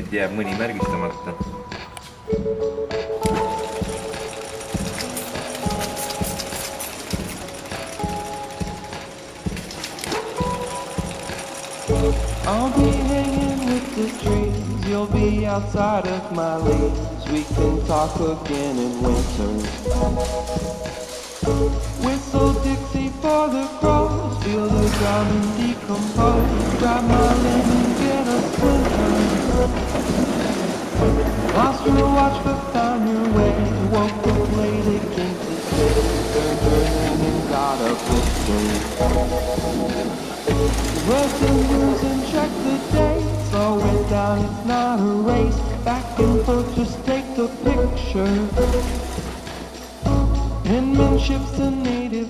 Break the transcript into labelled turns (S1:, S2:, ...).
S1: et jääb mõni märgistamata.
S2: I'll be hanging with the trees, you'll be outside of my leaves. We can talk again in winter. Whistle Dixie for the crows, feel the ground and decompose. Grab my lemon, get a splinter. Lost your watch but found your way. Woke up late against the city, burning and got a picture. Read the news and check the date. Slow it down, it's not a race. Back and forth, just take the picture. Penmanship's the native